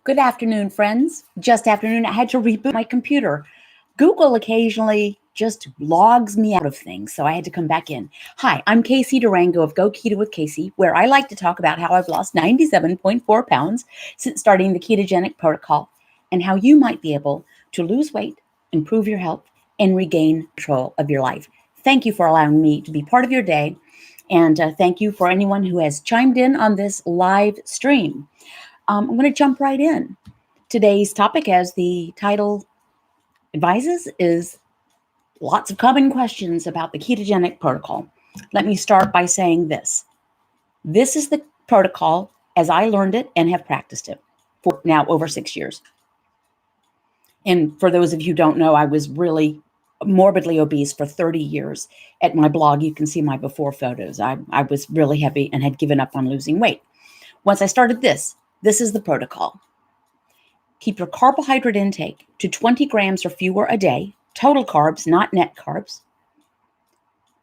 Good afternoon, friends. Just afternoon, I had to reboot my computer. Google occasionally just logs me out of things, so I had to come back in. Hi, I'm Casey Durango of Go Keto with Casey, where I like to talk about how I've lost 97.4 pounds since starting the ketogenic protocol and how you might be able to lose weight, improve your health, and regain control of your life. Thank you for allowing me to be part of your day, and thank you for anyone who has chimed in on this live stream. I'm going to jump right in. Today's topic, as the title advises, is lots of common questions about the ketogenic protocol. Let me start by saying this. This is the protocol as I learned it and have practiced it for now over 6 years. And for those of you who don't know, I was really morbidly obese for 30 years. At my blog, you can see my before photos. I was really heavy and had given up on losing weight. Once I started this is the protocol. Keep your carbohydrate intake to 20 grams or fewer a day, total carbs, not net carbs.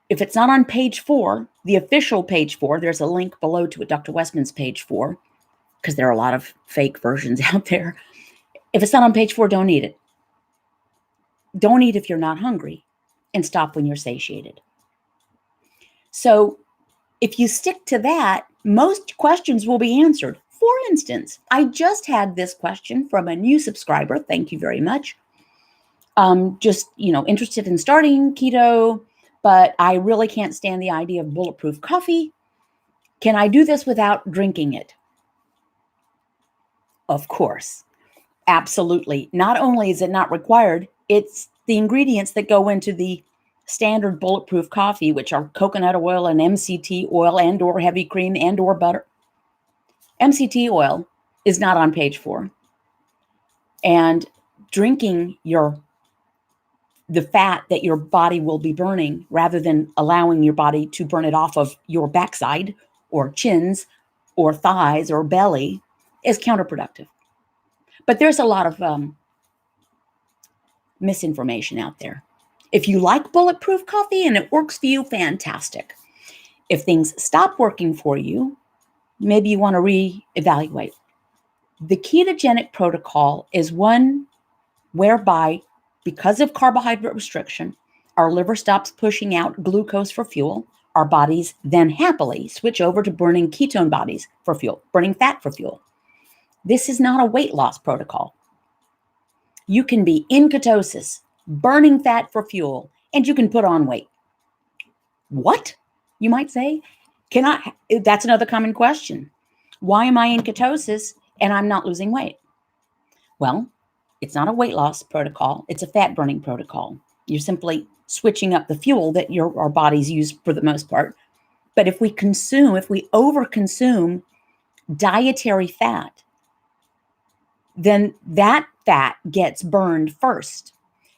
If it's not on page 4, the official page 4, there's a link below to it, Dr. Westman's page 4, because there are a lot of fake versions out there. If it's not on page 4, don't eat it. Don't eat if you're not hungry, and stop when you're satiated. So if you stick to that, most questions will be answered. For instance, I just had this question from a new subscriber. Thank you very much. Interested in starting keto, but I really can't stand the idea of bulletproof coffee. Can I do this without drinking it? Of course. Absolutely. Not only is it not required, it's the ingredients that go into the standard bulletproof coffee, which are coconut oil and MCT oil and or heavy cream and or butter. MCT oil is not on page 4. And drinking the fat that your body will be burning rather than allowing your body to burn it off of your backside or chins or thighs or belly is counterproductive. But there's a lot of misinformation out there. If you like bulletproof coffee and it works for you, fantastic. If things stop working for you, maybe you want to reevaluate. The ketogenic protocol is one whereby, because of carbohydrate restriction, our liver stops pushing out glucose for fuel. Our bodies then happily switch over to burning ketone bodies for fuel, burning fat for fuel. This is not a weight loss protocol. You can be in ketosis, burning fat for fuel, and you can put on weight. What? You might say. That's another common question. Why am I in ketosis and I'm not losing weight? Well, it's not a weight loss protocol. It's a fat burning protocol. You're simply switching up the fuel that our bodies use for the most part. But if we overconsume dietary fat, then that fat gets burned first.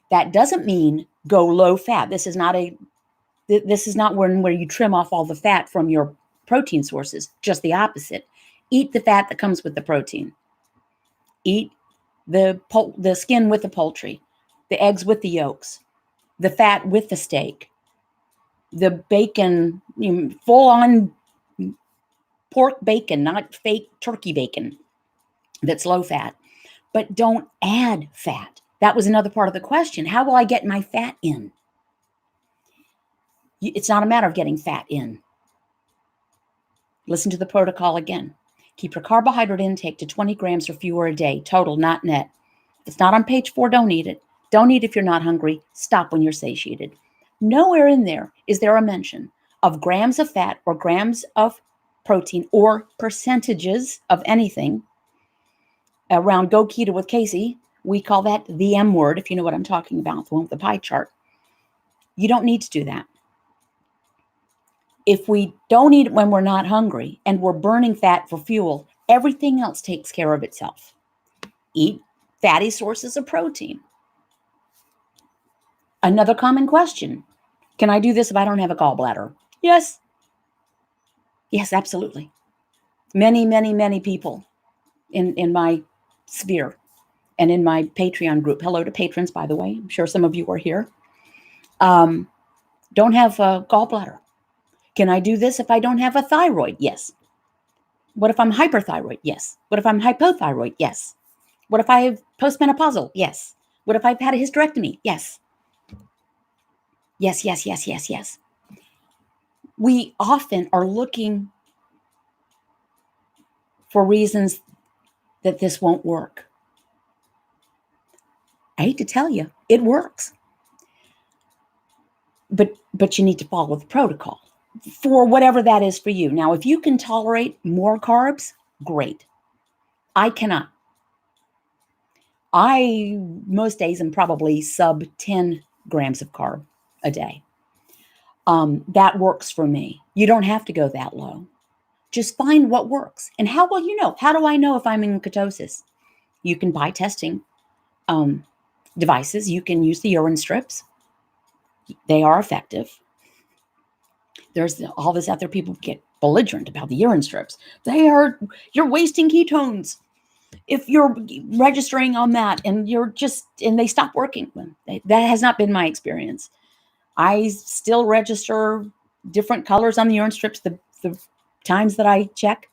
That doesn't mean go low fat. This is not where you trim off all the fat from your protein sources. Just the opposite. Eat the fat that comes with the protein. Eat the skin with the poultry, the eggs with the yolks, the fat with the steak, the bacon, full-on pork bacon, not fake turkey bacon that's low fat. But don't add fat. That was another part of the question. How will I get my fat in? It's not a matter of getting fat in. Listen to the protocol again. Keep your carbohydrate intake to 20 grams or fewer a day, total, not net. If it's not on page 4, don't eat it. Don't eat if you're not hungry. Stop when you're satiated. Nowhere in there is there a mention of grams of fat or grams of protein or percentages of anything. Around Go Keto with Casey, we call that the M word, if you know what I'm talking about, the one with the pie chart. You don't need to do that. If we don't eat it when we're not hungry and we're burning fat for fuel, everything else takes care of itself. Eat fatty sources of protein. Another common question. Can I do this if I don't have a gallbladder? Yes. Yes, absolutely. Many, many, many people in my sphere and in my Patreon group. Hello to patrons, by the way. I'm sure some of you are here. Don't have a gallbladder. Can I do this if I don't have a thyroid? Yes. What if I'm hyperthyroid? Yes. What if I'm hypothyroid? Yes. What if I have postmenopausal? Yes. What if I've had a hysterectomy? Yes. Yes, yes, yes, yes, yes. We often are looking for reasons that this won't work. I hate to tell you, it works. But you need to follow the protocol for whatever that is for you. Now, if you can tolerate more carbs, great. I cannot. I most days am probably sub 10 grams of carb a day. That works for me. You don't have to go that low. Just find what works. And how will you know? How do I know if I'm in ketosis? You can buy testing devices. You can use the urine strips. They are effective. There's all this out there. People get belligerent about the urine strips. You're wasting ketones if you're registering on that, and they stop working. That has not been my experience. I still register different colors on the urine strips the times that I check,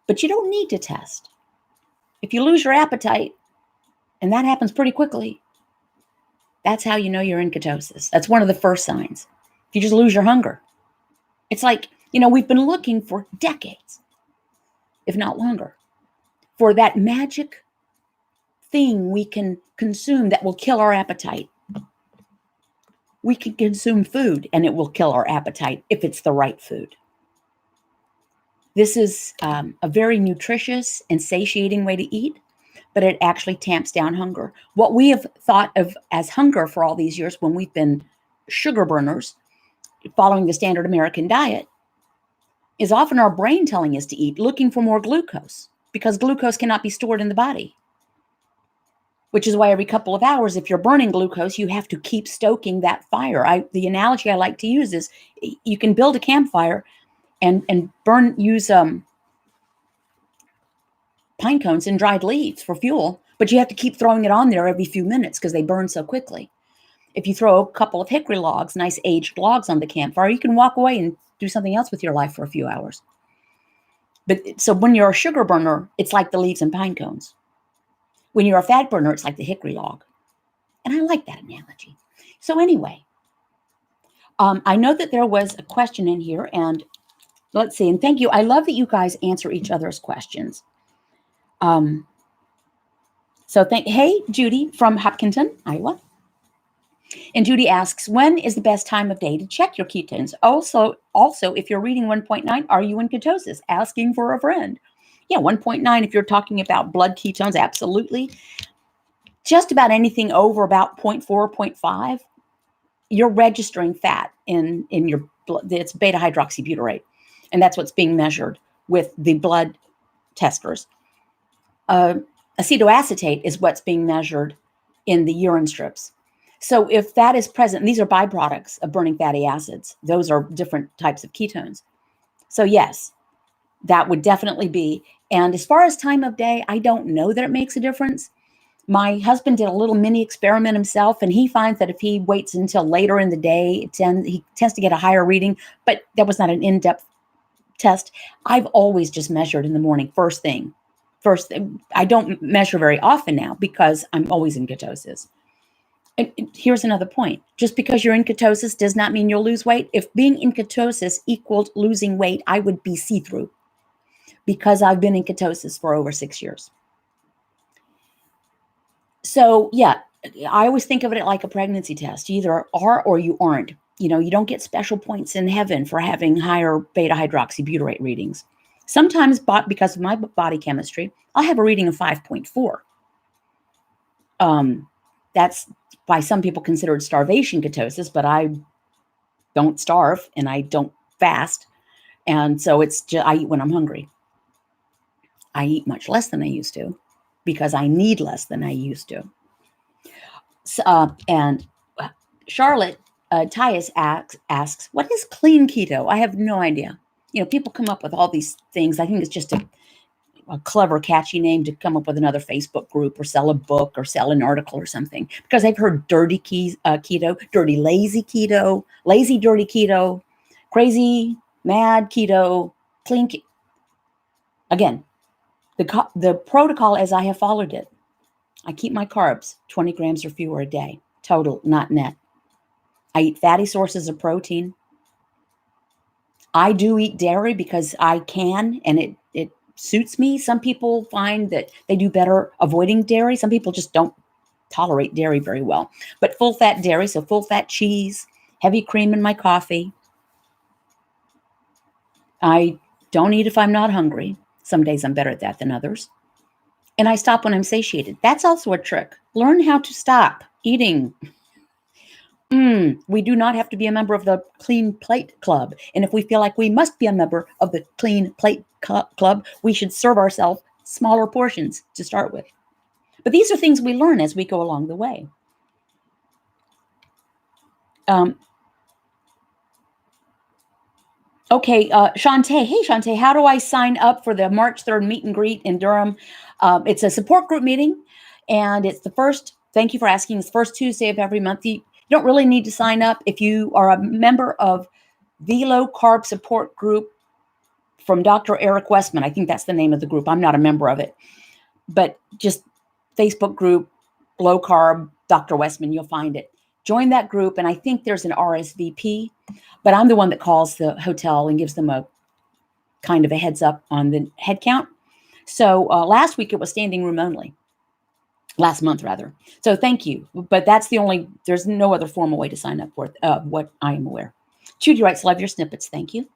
but you don't need to test. If you lose your appetite, and that happens pretty quickly, that's how you know you're in ketosis. That's one of the first signs. If you just lose your hunger. It's like, we've been looking for decades, if not longer, for that magic thing we can consume that will kill our appetite. We can consume food and it will kill our appetite if it's the right food. This is a very nutritious and satiating way to eat, but it actually tamps down hunger. What we have thought of as hunger for all these years when we've been sugar burners, following the standard American diet, is often our brain telling us to eat, looking for more glucose, because glucose cannot be stored in the body. Which is why every couple of hours, if you're burning glucose, you have to keep stoking that fire. The analogy I like to use is you can build a campfire and use pine cones and dried leaves for fuel, but you have to keep throwing it on there every few minutes because they burn so quickly. If you throw a couple of hickory logs, nice aged logs on the campfire, you can walk away and do something else with your life for a few hours. But so when you're a sugar burner, it's like the leaves and pine cones. When you're a fat burner, it's like the hickory log. And I like that analogy. So anyway, I know that there was a question in here, and let's see. And thank you. I love that you guys answer each other's questions. Hey, Judy from Hopkinton, Iowa. And Judy asks, when is the best time of day to check your ketones? Also, if you're reading 1.9, are you in ketosis? Asking for a friend. Yeah, 1.9, if you're talking about blood ketones, absolutely. Just about anything over about 0.4, 0.5, you're registering fat in your blood. It's beta hydroxybutyrate. And that's what's being measured with the blood testers. Acetoacetate is what's being measured in the urine strips. So if that is present, these are byproducts of burning fatty acids. Those are different types of ketones. So yes, that would definitely be. And as far as time of day, I don't know that it makes a difference. My husband did a little mini experiment himself, and he finds that if he waits until later in the day, he tends to get a higher reading, but that was not an in-depth test. I've always just measured in the morning, first thing. I don't measure very often now because I'm always in ketosis. And here's another point. Just because you're in ketosis does not mean you'll lose weight. If being in ketosis equaled losing weight, I would be see-through because I've been in ketosis for over 6 years. So yeah, I always think of it like a pregnancy test. You either are or you aren't. You don't get special points in heaven for having higher beta hydroxybutyrate readings. Sometimes, because of my body chemistry, I'll have a reading of 5.4. That's by some people considered starvation ketosis, but I don't starve and I don't fast. And so it's just, I eat when I'm hungry. I eat much less than I used to because I need less than I used to. So, and Charlotte Tyus asks, what is clean keto? I have no idea. People come up with all these things. I think it's just a clever, catchy name to come up with another Facebook group or sell a book or sell an article or something. Because I've heard dirty keto, dirty lazy keto, lazy dirty keto, crazy mad keto, clean keto. Again, the protocol as I have followed it I keep my carbs 20 grams or fewer a day, total, not net. I eat fatty sources of protein. I do eat dairy because I can, and it suits me. Some people find that they do better avoiding dairy. Some people just don't tolerate dairy very well. But full fat dairy, so full fat cheese, heavy cream in my coffee. I don't eat if I'm not hungry. Some days I'm better at that than others. And I stop when I'm satiated. That's also a trick. Learn how to stop eating. We do not have to be a member of the Clean Plate Club. And if we feel like we must be a member of the Clean Plate Club, we should serve ourselves smaller portions to start with. But these are things we learn as we go along the way. Okay, Shantae. Hey, Shantae, how do I sign up for the March 3rd meet and greet in Durham? It's a support group meeting, and it's the first, thank you for asking, it's the first Tuesday of every month. You don't really need to sign up if you are a member of the Low Carb Support Group from Dr. Eric Westman. I think that's the name of the group. I'm not a member of it, but just Facebook group, Low Carb, Dr. Westman, you'll find it. Join that group, and I think there's an RSVP, but I'm the one that calls the hotel and gives them a kind of a heads up on the head count. So last week it was standing room only. Last month, rather. So thank you. But that's the only, there's no other formal way to sign up for it, what I am aware. Judy writes, love your snippets. Thank you.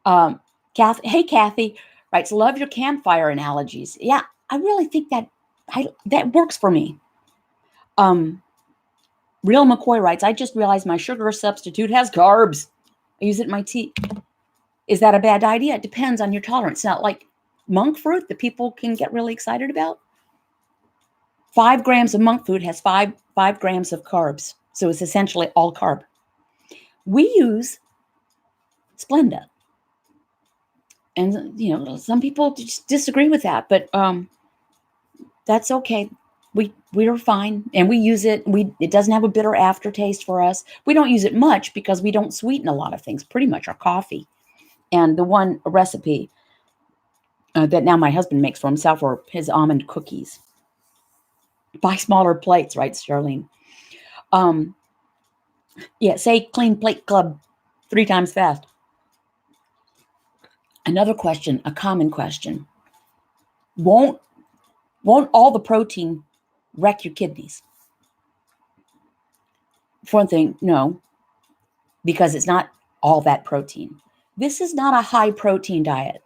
Kathy writes, love your campfire analogies. Yeah, I really think that works for me. Real McCoy writes, I just realized my sugar substitute has carbs. I use it in my tea. Is that a bad idea? It depends on your tolerance. Not like monk fruit that people can get really excited about. 5 grams of monk fruit has 5 grams of carbs. So it's essentially all carb. We use Splenda. And, you know, some people just disagree with that, but that's okay. We are fine, and we use it. It doesn't have a bitter aftertaste for us. We don't use it much because we don't sweeten a lot of things, pretty much our coffee. And the one recipe that now my husband makes for himself are his almond cookies. Buy smaller plates, writes Charlene. Yeah, say Clean Plate Club 3 times fast. Another question, a common question. Won't all the protein wreck your kidneys? For one thing, no, because it's not all that protein. This is not a high protein diet.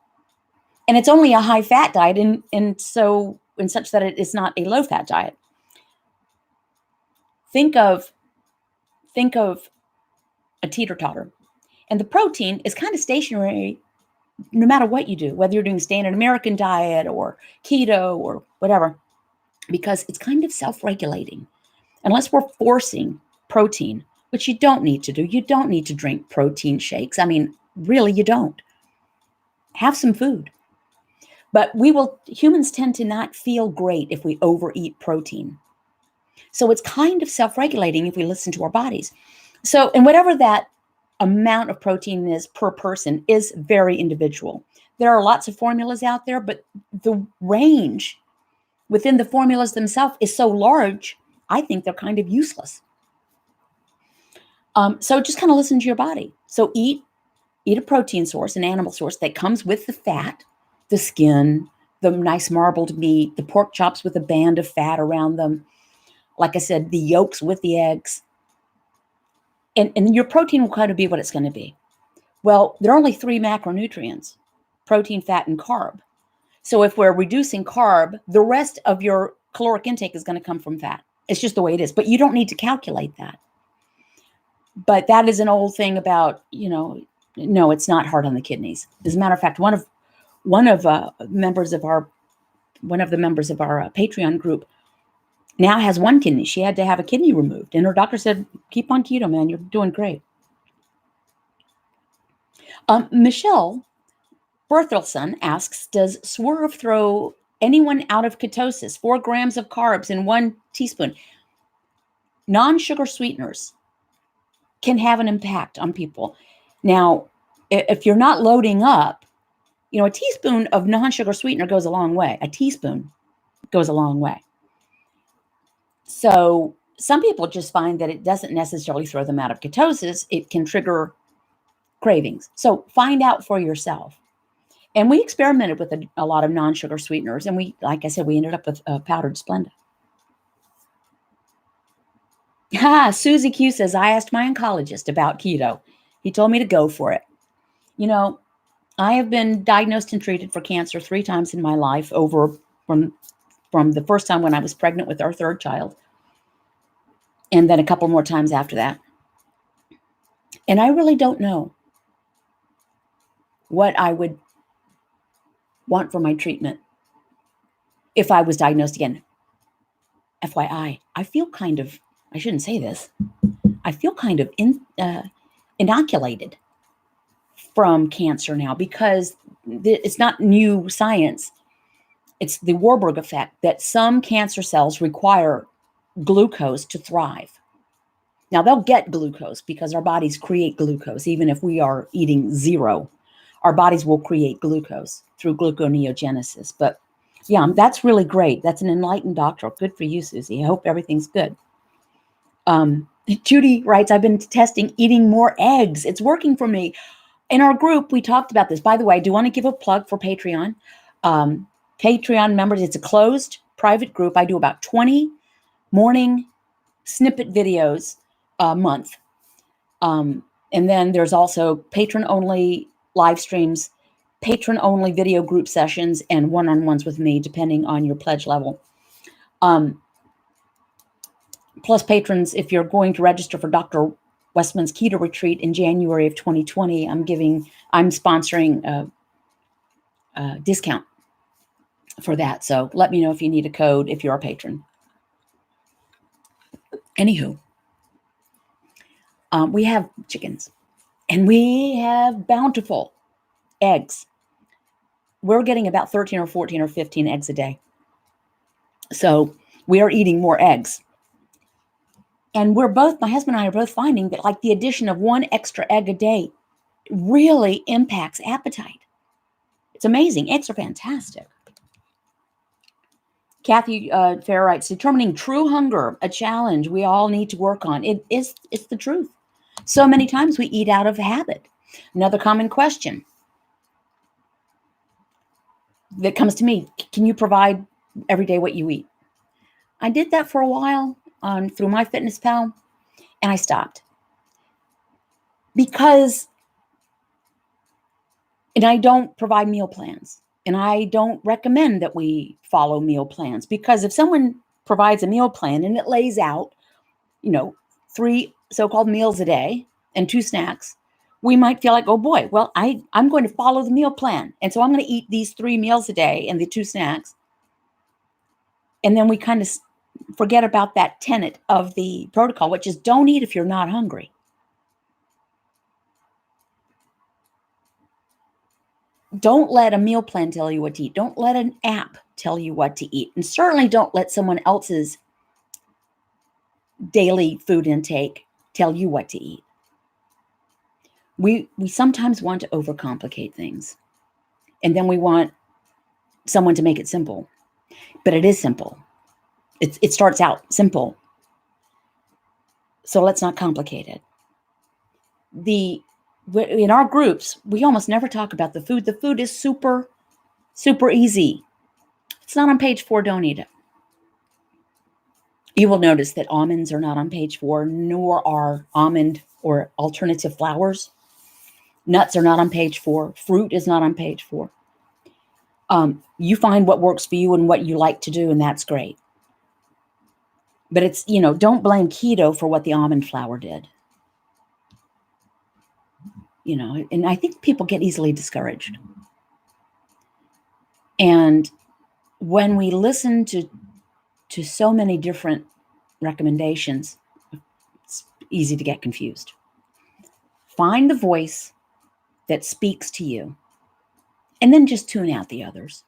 And it's only a high fat diet, in such that it is not a low fat diet. Think of a teeter-totter. And the protein is kind of stationary no matter what you do, whether you're doing standard American diet or keto or whatever, because it's kind of self-regulating. Unless we're forcing protein, which you don't need to do. You don't need to drink protein shakes. I mean, really, you don't. Have some food. But humans tend to not feel great if we overeat protein. So it's kind of self-regulating if we listen to our bodies. So, and whatever that amount of protein is per person is very individual. There are lots of formulas out there, but the range within the formulas themselves is so large, I think they're kind of useless. So just kind of listen to your body. So eat a protein source, an animal source that comes with the fat, the skin, the nice marbled meat, the pork chops with a band of fat around them. Like I said, the yolks with the eggs. And your protein will kind of be what it's going to be. Well, there are only 3 macronutrients: protein, fat, and carb. So if we're reducing carb, the rest of your caloric intake is going to come from fat. It's just the way it is. But you don't need to calculate that. But that is an old thing about, no, it's not hard on the kidneys. As a matter of fact, one of the members of our Patreon group now has 1 kidney. She had to have a kidney removed, and her doctor said, "Keep on keto, man. You're doing great." Michelle Berthelson asks, "Does Swerve throw anyone out of ketosis? 4 grams of carbs in 1 teaspoon. Non-sugar sweeteners can have an impact on people. Now, if you're not loading up, a teaspoon of non-sugar sweetener goes a long way. A teaspoon goes a long way. So some people just find that it doesn't necessarily throw them out of ketosis. It can trigger cravings. So find out for yourself. And we experimented with a lot of non-sugar sweeteners. And we, like I said, we ended up with powdered Splenda. Susie Q says, I asked my oncologist about keto. He told me to go for it. You know, I have been diagnosed and treated for cancer 3 times in my life, over from the first time when I was pregnant with our 3rd child, and then a couple more times after that. And I really don't know what I would want for my treatment if I was diagnosed again. FYI, I feel kind of, I shouldn't say this, I feel kind of inoculated from cancer now, because it's not new science. It's the Warburg effect, that some cancer cells require glucose to thrive. Now, they'll get glucose because our bodies create glucose. Even if we are eating zero, our bodies will create glucose through gluconeogenesis. But yeah, that's really great. That's an enlightened doctor. Good for you, Susie. I hope everything's good. Judy writes, I've been testing eating more eggs. It's working for me. In our group, we talked about this. By the way, I do want to give a plug for Patreon. Patreon members, it's a closed private group. I do about 20 morning snippet videos a month. And then there's also patron-only live streams, patron-only video group sessions, and one-on-ones with me, depending on your pledge level. Plus patrons, if you're going to register for Dr. Westman's Keto Retreat in January of 2020, I'm sponsoring a discount for that. So let me know if you need a code if you're a patron. Anywho, we have chickens and we have bountiful eggs. We're getting about 13 or 14 or 15 eggs a day. So we are eating more eggs. And my husband and I are both finding that like the addition of 1 extra egg a day really impacts appetite. It's amazing. Eggs are fantastic. Kathy Fair writes, determining true hunger, a challenge we all need to work on. It's the truth. So many times we eat out of habit. Another common question that comes to me, can you provide every day what you eat? I did that for a while through MyFitnessPal, and I stopped. And I don't provide meal plans. And I don't recommend that we follow meal plans, because if someone provides a meal plan and it lays out, 3 so-called meals a day and 2 snacks, we might feel like, oh boy, well, I'm going to follow the meal plan. And so I'm going to eat these 3 meals a day and the 2 snacks. And then we kind of forget about that tenet of the protocol, which is don't eat if you're not hungry. Don't let a meal plan tell you what to eat. Don't let an app tell you what to eat. And certainly don't let someone else's daily food intake tell you what to eat. We sometimes want to overcomplicate things. And then we want someone to make it simple. But it is simple. It starts out simple. So let's not complicate it. In our groups, we almost never talk about the food. The food is super, super easy. It's not on page 4. Don't eat it. You will notice that almonds are not on page 4, nor are almond or alternative flours. Nuts are not on page 4. Fruit is not on page 4. You find what works for you and what you like to do, and that's great. But it's, don't blame keto for what the almond flour did. And I think people get easily discouraged. And when we listen to so many different recommendations, it's easy to get confused. Find the voice that speaks to you, and then just tune out the others.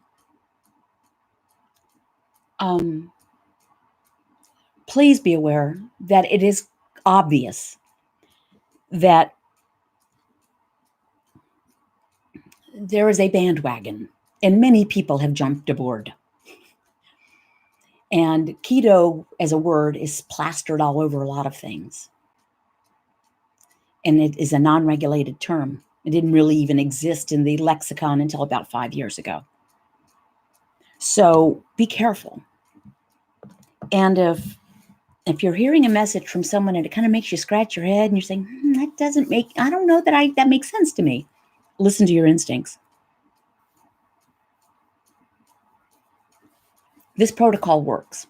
Please be aware that it is obvious that there is a bandwagon, and many people have jumped aboard. And keto as a word is plastered all over a lot of things. And it is a non-regulated term. It didn't really even exist in the lexicon until about 5 years ago. So be careful. And if you're hearing a message from someone and it kind of makes you scratch your head and you're saying, that doesn't make, I don't know that makes sense to me. Listen to your instincts. This protocol works.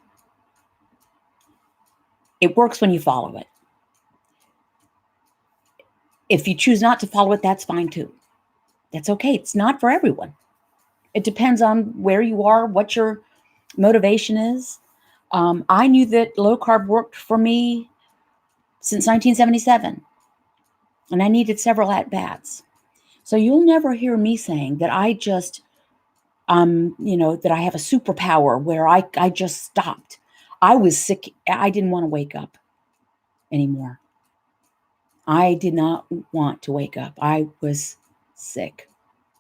It works when you follow it. If you choose not to follow it, that's fine too. That's okay. It's not for everyone. It depends on where you are, what your motivation is. I knew that low carb worked for me since 1977, and I needed several at-bats. So you'll never hear me saying that I just, that I have a superpower where I just stopped. I was sick. I didn't want to wake up anymore. I did not want to wake up. I was sick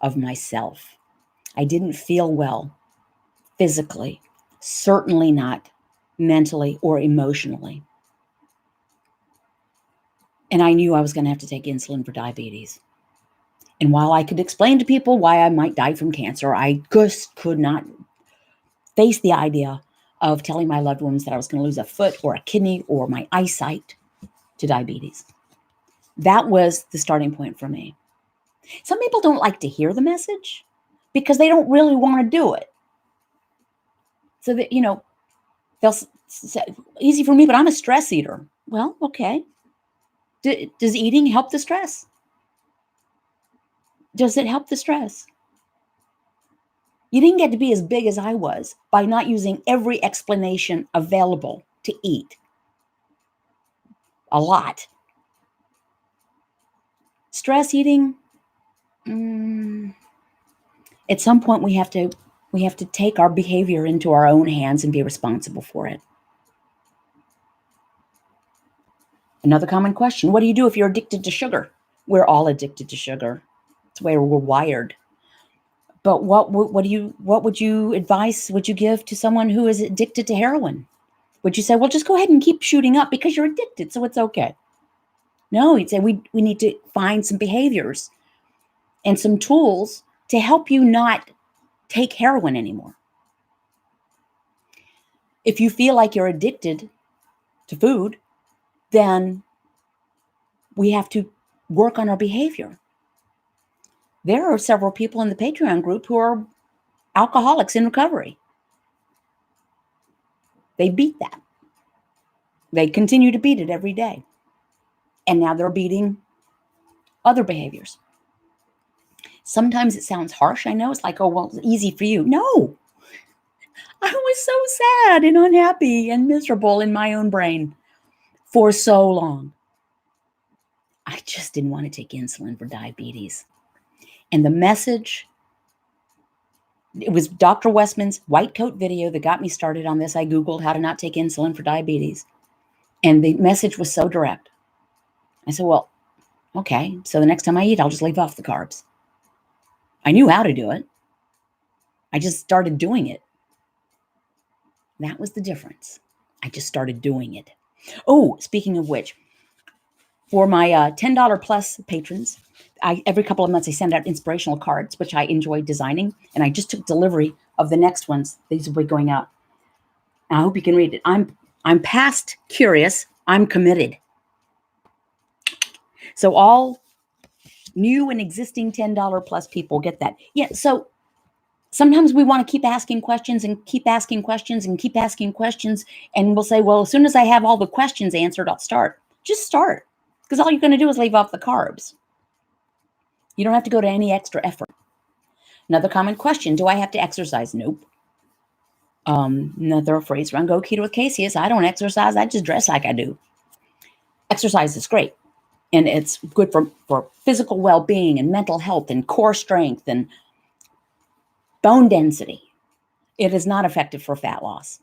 of myself. I didn't feel well physically, certainly not mentally or emotionally. And I knew I was going to have to take insulin for diabetes. And while I could explain to people why I might die from cancer, I just could not face the idea of telling my loved ones that I was going to lose a foot or a kidney or my eyesight to diabetes. That was the starting point for me. Some people don't like to hear the message because they don't really want to do it. So that, they'll say, easy for me, but I'm a stress eater. Well, okay. Does eating help the stress? Does it help the stress? You didn't get to be as big as I was by not using every explanation available to eat. A lot. Stress eating, at some point we have to take our behavior into our own hands and be responsible for it. Another common question, what do you do if you're addicted to sugar? We're all addicted to sugar. It's the way we're wired. But what would you advice would you give to someone who is addicted to heroin? Would you say, well, just go ahead and keep shooting up because you're addicted, so it's okay? No, you'd say we need to find some behaviors and some tools to help you not take heroin anymore. If you feel like you're addicted to food, then we have to work on our behavior. There are several people in the Patreon group who are alcoholics in recovery. They beat that. They continue to beat it every day. And now they're beating other behaviors. Sometimes it sounds harsh. I know it's like, oh, well, it's easy for you. No, I was so sad and unhappy and miserable in my own brain for so long. I just didn't want to take insulin for diabetes. And the message, it was Dr. Westman's white coat video that got me started on this. I Googled how to not take insulin for diabetes. And the message was so direct. I said, well, okay, so the next time I eat, I'll just leave off the carbs. I knew how to do it. I just started doing it. That was the difference. I just started doing it. Oh, speaking of which, for my $10 plus patrons, every couple of months I send out inspirational cards, which I enjoy designing. And I just took delivery of the next ones. These will be going out. I hope you can read it. I'm past curious. I'm committed. So all new and existing $10 plus people get that. Yeah. So sometimes we want to keep asking questions and keep asking questions and keep asking questions. And we'll say, well, as soon as I have all the questions answered, I'll start. Just start. Because all you're going to do is leave off the carbs. You don't have to go to any extra effort. Another common question, do I have to exercise? Nope. Another phrase around Go Keto with Casey is, I don't exercise, I just dress like I do. Exercise is great. And it's good for physical well-being and mental health and core strength and bone density. It is not effective for fat loss.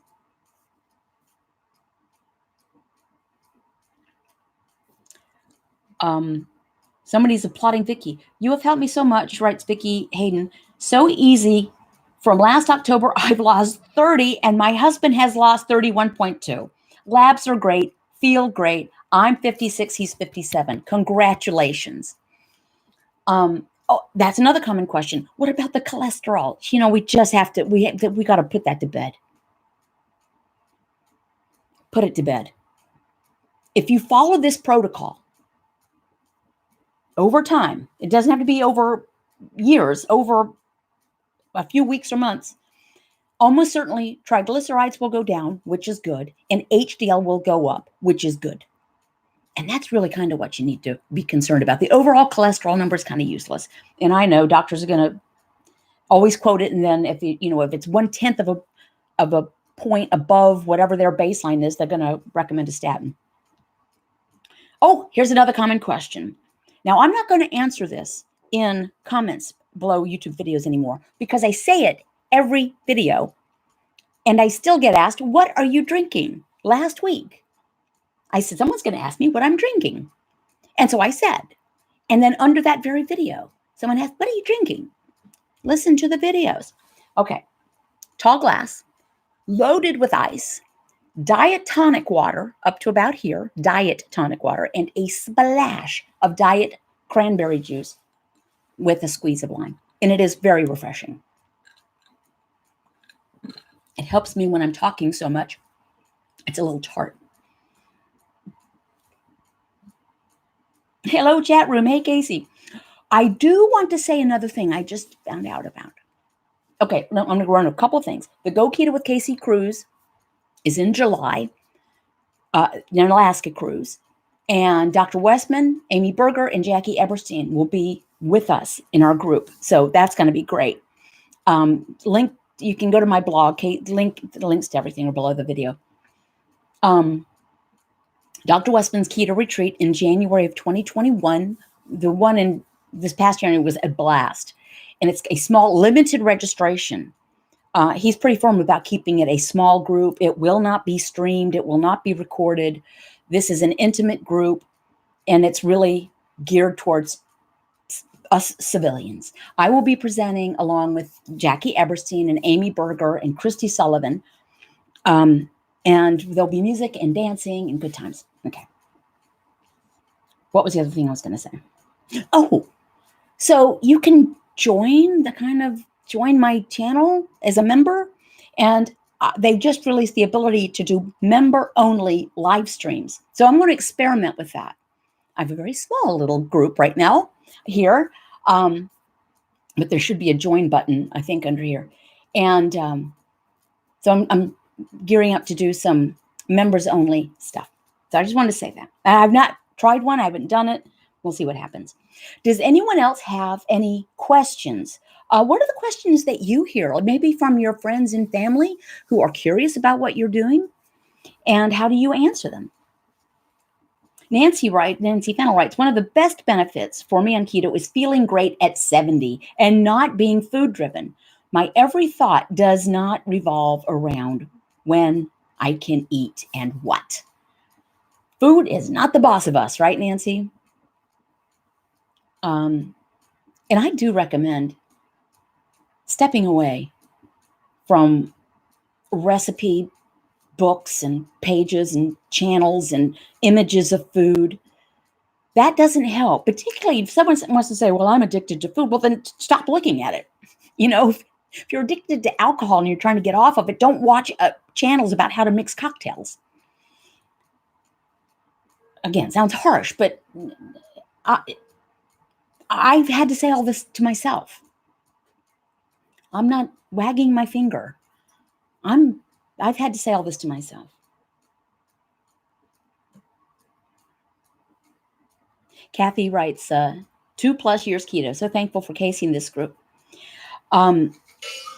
Somebody's applauding Vicky. You have helped me so much, writes Vicky Hayden. So easy From last October, I've lost 30 and my husband has lost 31.2. Labs are great, feel great. I'm 56, he's 57. Congratulations. That's another common question. What about the cholesterol? We just have to, we got to put that to bed. Put it to bed. If you follow this protocol over time, it doesn't have to be over years, over a few weeks or months, almost certainly triglycerides will go down, which is good, and HDL will go up, which is good. And that's really kind of what you need to be concerned about. The overall cholesterol number is kind of useless. And I know doctors are going to always quote it. And then if if it's 1/10 of a point above whatever their baseline is, they're going to recommend a statin. Oh, here's another common question. Now, I'm not going to answer this in comments below YouTube videos anymore because I say it every video. And I still get asked, what are you drinking? Last week, I said, someone's going to ask me what I'm drinking. And so I said, and then under that very video, someone asked, what are you drinking? Listen to the videos. Okay. Tall glass, loaded with ice, diet tonic water up to about here, diet tonic water, and a splash of diet cranberry juice with a squeeze of lime. And it is very refreshing. It helps me when I'm talking so much. It's a little tart. Hello, chat room. Hey, Casey. I do want to say another thing I just found out about. Okay, I'm going to run a couple of things. The Go Keto with Casey cruise is in July, an Alaska cruise. And Dr. Westman, Amy Berger, and Jackie Eberstein will be with us in our group. So that's going to be great. Link, you can go to my blog. The links to everything are below the video. Dr. Westman's Keto Retreat in January of 2021. The one in this past January was a blast. And it's a small, limited registration. He's pretty firm about keeping it a small group. It will not be streamed. It will not be recorded. This is an intimate group, and it's really geared towards us civilians. I will be presenting along with Jackie Eberstein and Amy Berger and Christy Sullivan. And there'll be music and dancing and good times. Okay. What was the other thing I was going to say? Oh, so you can join my channel as a member. And they've just released the ability to do member-only live streams. So I'm going to experiment with that. I have a very small little group right now here. But there should be a join button, I think, under here. And so I'm gearing up to do some members-only stuff. So I just wanted to say that. I've not tried one. I haven't done it. We'll see what happens. Does anyone else have any questions? What are the questions that you hear, or maybe from your friends and family who are curious about what you're doing? And how do you answer them? Nancy Fennell writes, one of the best benefits for me on keto is feeling great at 70 and not being food driven. My every thought does not revolve around when I can eat and what. Food is not the boss of us, right, Nancy? And I do recommend stepping away from recipe books and pages and channels and images of food. That doesn't help, particularly if someone wants to say, well, I'm addicted to food. Well, then stop looking at it. If you're addicted to alcohol and you're trying to get off of it, don't watch channels about how to mix cocktails. Again, sounds harsh, but I've had to say all this to myself. I'm not wagging my finger. I've had to say all this to myself. Kathy writes, 2+ years keto. So thankful for Casey in this group.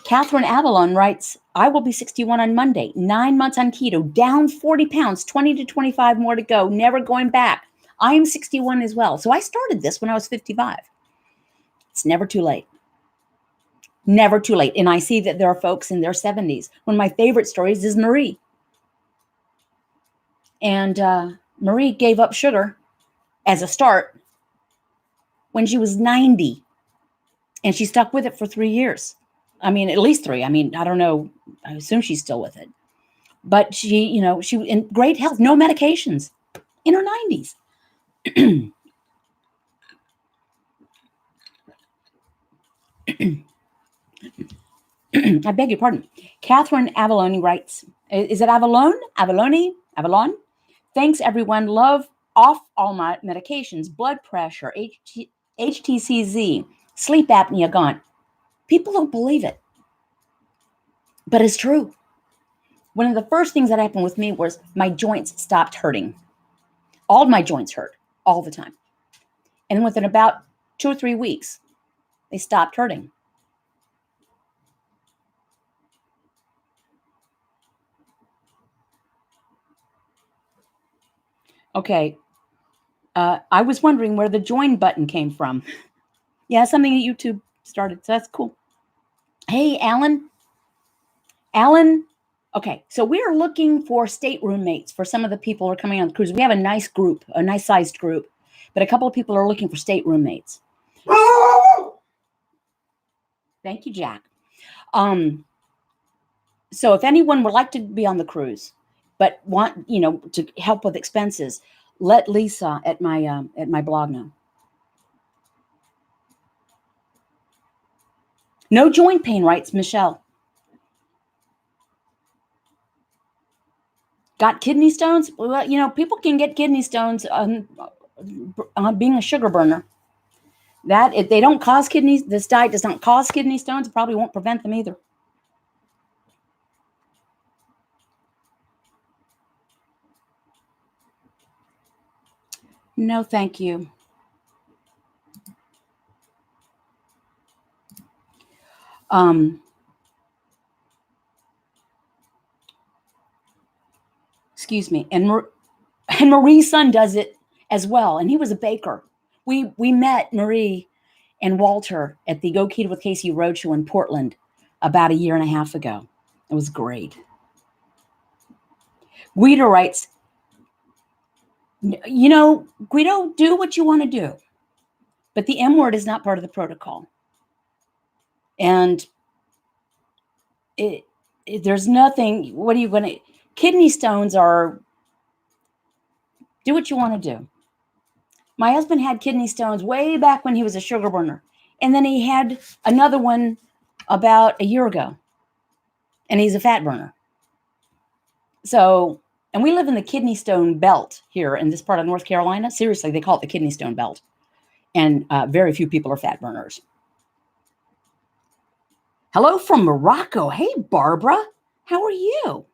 Catherine Avalon writes, I will be 61 on Monday, 9 months on keto, down 40 pounds, 20 to 25 more to go, never going back. I am 61 as well. So I started this when I was 55. It's never too late. Never too late. And I see that there are folks in their 70s. One of my favorite stories is Marie. And Marie gave up sugar as a start when she was 90. And she stuck with it for 3 years. I mean, at least 3. I mean, I don't know. I assume she's still with it. But she in great health, no medications, in her 90s. I beg your pardon. Catherine Avalone writes, is it Avalone? Avalone? Avalon? Thanks, everyone. Love off all my medications, blood pressure, HTCZ, sleep apnea gone. People don't believe it, but it's true. One of the first things that happened with me was my joints stopped hurting. All my joints hurt all the time. And within about 2 or 3 weeks, they stopped hurting. Okay. I was wondering where the join button came from. Yeah, something that YouTube started. So that's cool. Hey, Alan. Alan. Okay, so we are looking for stateroom mates for some of the people who are coming on the cruise. We have a nice group, a nice sized group, but a couple of people are looking for stateroom mates. Thank you, Jack. So if anyone would like to be on the cruise, but want to help with expenses, let Lisa at my blog know. No joint pain, writes Michelle. Got kidney stones? Well, people can get kidney stones on being a sugar burner. That if they don't cause kidneys, this diet does not cause kidney stones. It probably won't prevent them either. No, thank you. Excuse me. And Marie's son does it as well, and he was a baker. We met Marie and Walter at the Go Keto with Casey Roadshow in Portland about 1.5 years ago. It was great. Guido writes, Guido, do what you want to do, but the M word is not part of the protocol. And there's nothing, what are you going to, kidney stones are, do what you want to do. My husband had kidney stones way back when he was a sugar burner. And then he had another one about 1 year ago. And he's a fat burner. So, and we live in the kidney stone belt here in this part of North Carolina. Seriously, they call it the kidney stone belt. And very few people are fat burners. Hello from Morocco. Hey, Barbara. How are you?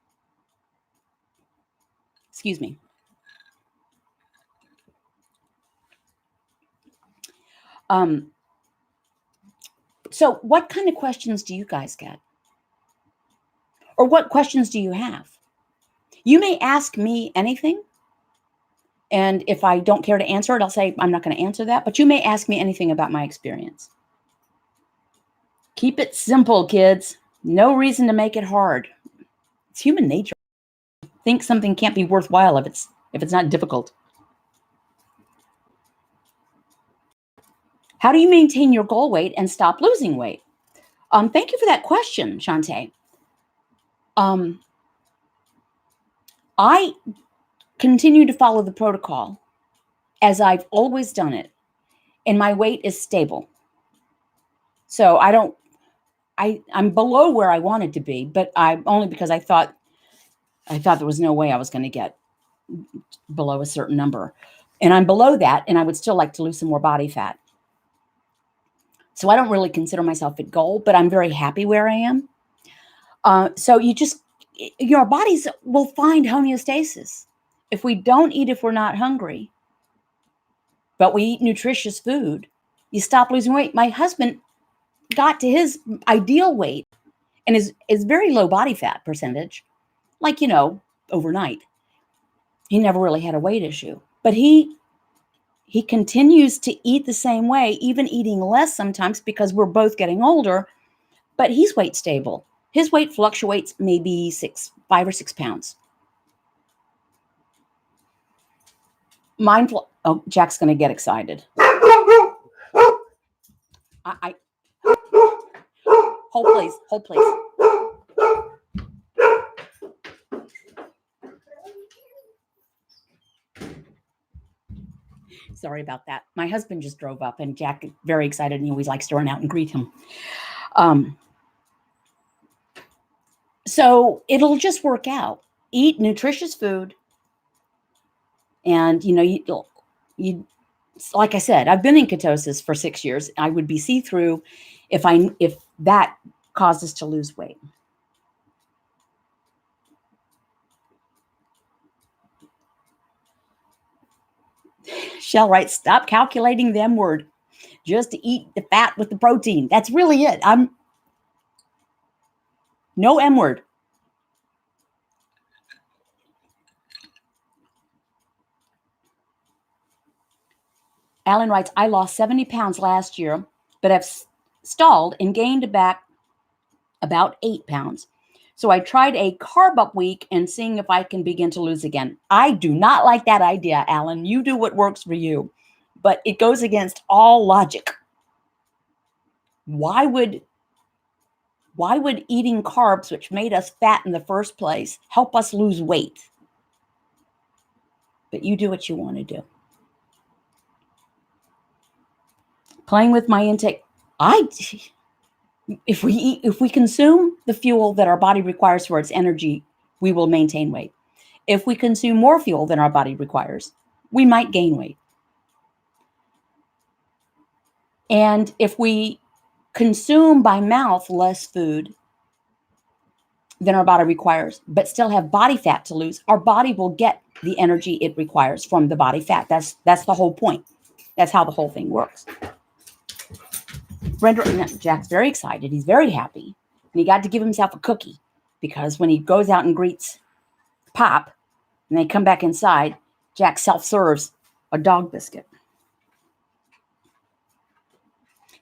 Excuse me. So what kind of questions do you guys get? Or what questions do you have? You may ask me anything. And if I don't care to answer it, I'll say, I'm not going to answer that. But you may ask me anything about my experience. Keep it simple, kids. No reason to make it hard. It's human nature. Think something can't be worthwhile if it's not difficult. How do you maintain your goal weight and stop losing weight? Thank you for that question, Shantae. I continue to follow the protocol as I've always done it, and my weight is stable. So I'm below where I wanted to be, but only because I thought there was no way I was going to get below a certain number. And I'm below that, and I would still like to lose some more body fat. So I don't really consider myself at goal, but I'm very happy where I am. So our bodies will find homeostasis. If we don't eat if we're not hungry, but we eat nutritious food, you stop losing weight. My husband got to his ideal weight and is very low body fat percentage, like, overnight. He never really had a weight issue, but he continues to eat the same way, even eating less sometimes because we're both getting older, but he's weight stable. His weight fluctuates maybe 5 or 6 pounds. Jack's going to get excited. Hold, please. Hold, please. Sorry about that. My husband just drove up, and Jack is very excited, and he always likes to run out and greet him. So it'll just work out. Eat nutritious food. And, you like I said, I've been in ketosis for 6 years. I would be see-through if that caused us to lose weight. Shell writes, stop calculating the M word. Just to eat the fat with the protein. That's really it. No M word. Alan writes, I lost 70 pounds last year, but I've stalled and gained back about 8 pounds. So I tried a carb up week and seeing if I can begin to lose again. I do not like that idea, Alan. You do what works for you, but it goes against all logic. Why would eating carbs, which made us fat in the first place, help us lose weight? But you do what you want to do. Playing with my intake. If we consume the fuel that our body requires for its energy, we will maintain weight. If we consume more fuel than our body requires, we might gain weight. And if we consume by mouth less food than our body requires, but still have body fat to lose, our body will get the energy it requires from the body fat. That's the whole point. That's how the whole thing works. Jack's very excited. He's very happy. And he got to give himself a cookie because when he goes out and greets Pop and they come back inside, Jack self-serves a dog biscuit.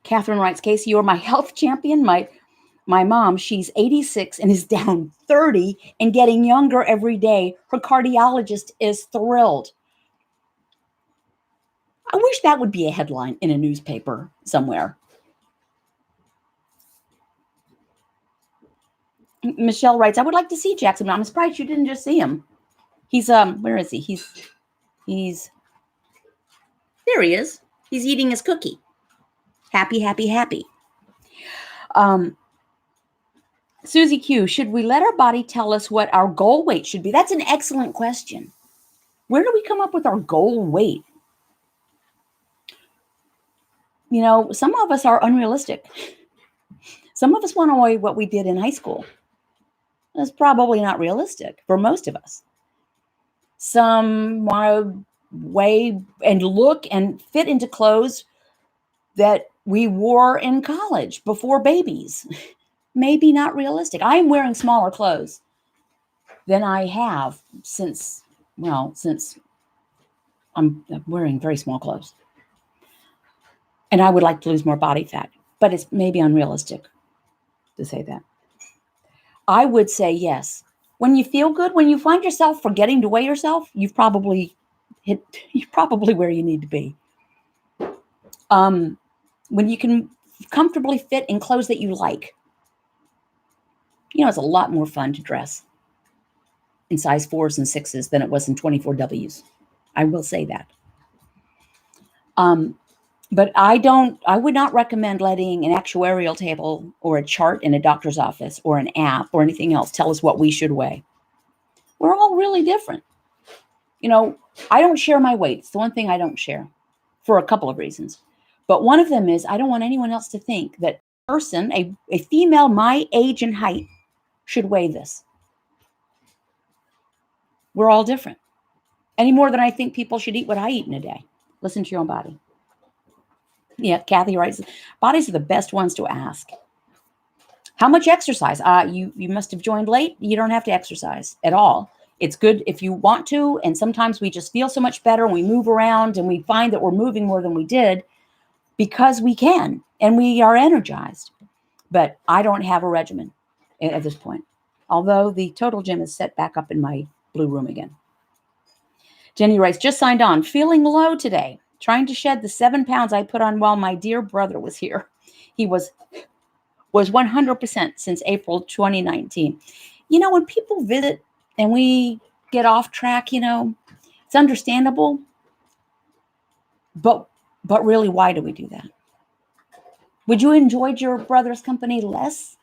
Catherine writes, Casey, you're my health champion. My mom, she's 86 and is down 30 and getting younger every day. Her cardiologist is thrilled. I wish that would be a headline in a newspaper somewhere. Michelle writes, I would like to see Jackson. I'm surprised you didn't just see him. He's, where is he? He's, there he is. He's eating his cookie. Happy, happy, happy. Susie Q, should we let our body tell us what our goal weight should be? That's an excellent question. Where do we come up with our goal weight? Some of us are unrealistic. Some of us want to weigh what we did in high school. That's probably not realistic for most of us. Some want to weigh and look and fit into clothes that we wore in college before babies. Maybe not realistic. I am wearing smaller clothes than I have since I'm wearing very small clothes. And I would like to lose more body fat, but it's maybe unrealistic to say that. I would say yes. When you feel good, when you find yourself forgetting to weigh yourself, you're probably where you need to be. When you can comfortably fit in clothes that you like, it's a lot more fun to dress in size 4s and 6s than it was in 24Ws. I will say that. But I would not recommend letting an actuarial table or a chart in a doctor's office or an app or anything else tell us what we should weigh. We're all really different. I don't share my weight. It's the one thing I don't share for a couple of reasons. But one of them is I don't want anyone else to think that a person, a female my age and height, should weigh this. We're all different. Any more than I think people should eat what I eat in a day. Listen to your own body. Yeah, Kathy writes, bodies are the best ones to ask. How much exercise? You must have joined late. You don't have to exercise at all. It's good if you want to. And sometimes we just feel so much better and we move around and we find that we're moving more than we did because we can and we are energized. But I don't have a regimen at this point. Although the Total Gym is set back up in my blue room again. Jenny writes, just signed on. Feeling low today. Trying to shed the 7 pounds I put on while my dear brother was here. He was was 100% since April 2019. You know, when people visit and we get off track, you know, it's understandable. But really, why do we do that? Would you enjoyed your brother's company less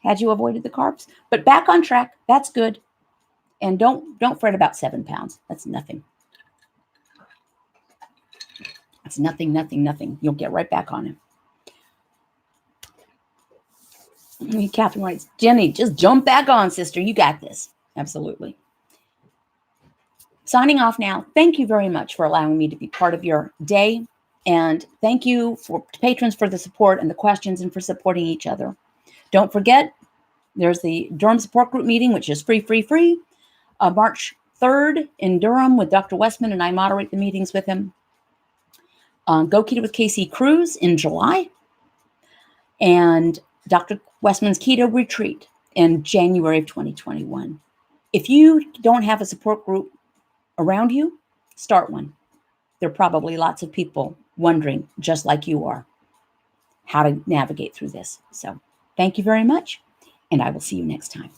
had you avoided the carbs? But back on track, that's good. And don't fret about 7 pounds. That's nothing. That's nothing, nothing, nothing. You'll get right back on it. Catherine writes, Jenny, just jump back on, sister. You got this. Absolutely. Signing off now. Thank you very much for allowing me to be part of your day. And thank you for patrons for the support and the questions and for supporting each other. Don't forget, there's the Durham support group meeting, which is free. March 3rd in Durham with Dr. Westman, and I moderate the meetings with him. Go Keto with Casey Cruise in July. And Dr. Westman's Keto Retreat in January of 2021. If you don't have a support group around you, start one. There are probably lots of people wondering, just like you are, how to navigate through this. So thank you very much, and I will see you next time.